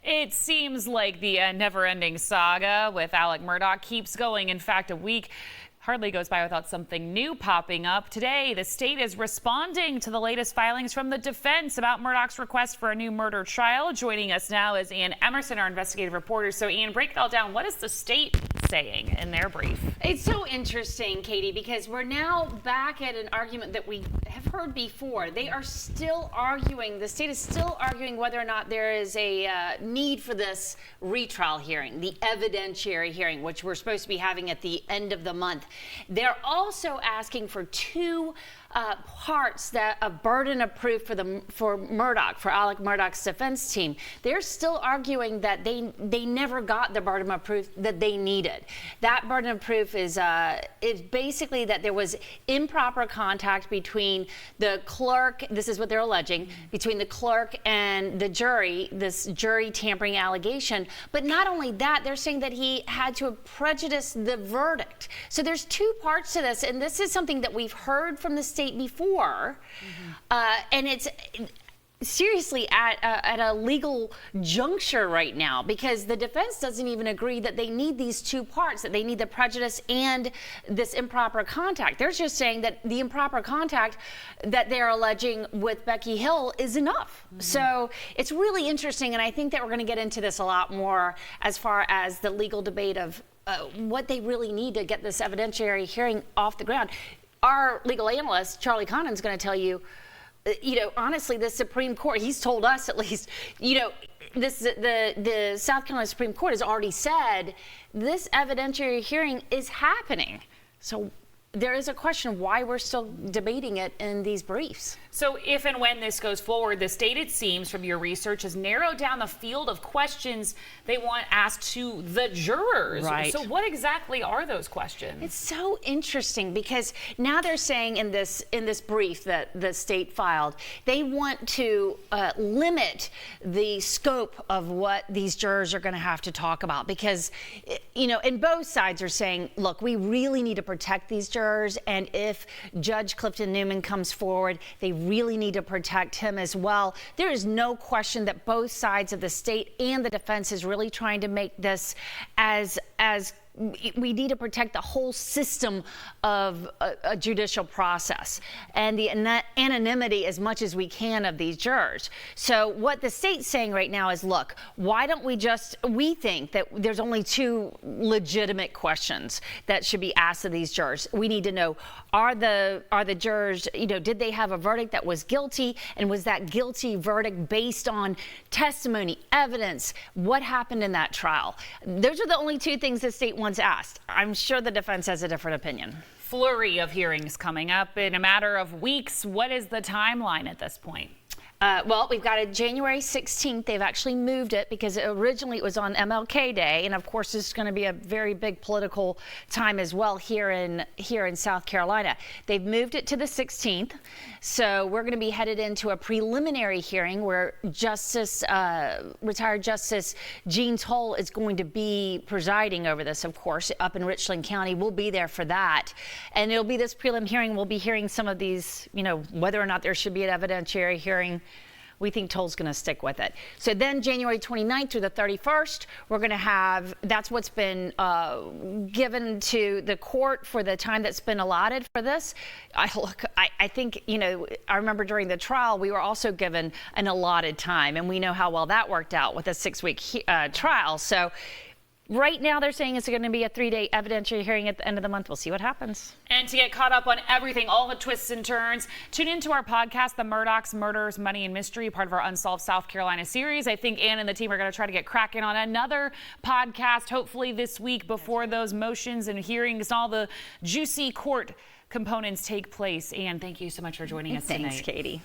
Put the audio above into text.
It seems like the never-ending saga with Alex Murdaugh keeps going. In fact, a week hardly goes by without something new popping up. Today, the state is responding to the latest filings from the defense about Murdaugh's request for a new murder trial. Joining us now is Ian Emerson, our investigative reporter. So, Ian, break it all down. What is the state saying in their brief? It's so interesting, Katie, because we're now back at an argument that we have heard before. They are still arguing, the state is still arguing whether or not there is a need for this retrial hearing, the evidentiary hearing, which we're supposed to be having at the end of the month. They're also asking for two parts that a burden of proof for Murdaugh, for Alex Murdaugh's defense team. They're still arguing that they never got the burden of proof that they needed. That burden of proof is basically that there was improper contact between the clerk, this is what they're alleging, between the clerk and the jury, this jury tampering allegation. But not only that, they're saying that he had to have prejudiced the verdict. So there's two parts to this, and this is something that we've heard from the state before, and it's seriously at a legal juncture right now, because the defense doesn't even agree that they need these two parts, that they need the prejudice and this improper contact. They're just saying that the improper contact that they're alleging with Becky Hill is enough. So it's really interesting, and I think that we're going to get into this a lot more as far as the legal debate of what they really need to get this evidentiary hearing off the ground. Our legal analyst, Charlie Connon, is going to tell you, honestly, the Supreme Court, he's told us at least, the South Carolina Supreme Court has already said this evidentiary hearing is happening. So there is a question why we're still debating it in these briefs. So if and when this goes forward, the state, it seems from your research, has narrowed down the field of questions they want asked to the jurors. Right. So what exactly are those questions? It's so interesting because now they're saying in this brief that the state filed, they want to limit the scope of what these jurors are going to have to talk about, because, and both sides are saying, look, we really need to protect these jurors, and if Judge Clifton Newman comes forward, they really need to protect him as well. There is no question that both sides of the state and the defense is really trying to make this as we need to protect the whole system of a judicial process and the anonymity as much as we can of these jurors. So what the state's saying right now is, look, why don't we think that there's only two legitimate questions that should be asked of these jurors. We need to know, are the jurors, did they have a verdict that was guilty, and was that guilty verdict based on testimony, evidence, what happened in that trial? Those are the only two things the state wants asked. I'm sure the defense has a different opinion. Flurry of hearings coming up in a matter of weeks. What is the timeline at this point? Well, we've got it January 16th. They've actually moved it because originally it was on MLK Day, and of course this is going to be a very big political time as well here in South Carolina. They've moved it to the 16th, so we're going to be headed into a preliminary hearing where retired Justice Jean Toll is going to be presiding over this. Of course, up in Richland County, we'll be there for that, and it'll be this prelim hearing. We'll be hearing some of these, whether or not there should be an evidentiary hearing. We think Toll's going to stick with it. So then January 29th through the 31st, we're going to have, that's what's been given to the court for the time that's been allotted for this. I think, I remember during the trial, we were also given an allotted time, and we know how well that worked out with a 6-week trial. So right now they're saying it's going to be a 3-day evidentiary hearing at the end of the month. We'll see what happens. And to get caught up on everything, all the twists and turns, tune into our podcast, The Murdaughs, Murders, Money, and Mystery, part of our Unsolved South Carolina series. I think Ann and the team are going to try to get cracking on another podcast, hopefully this week, before those motions and hearings and all the juicy court components take place. Ann, thank you so much for joining us tonight. Thanks, Katie.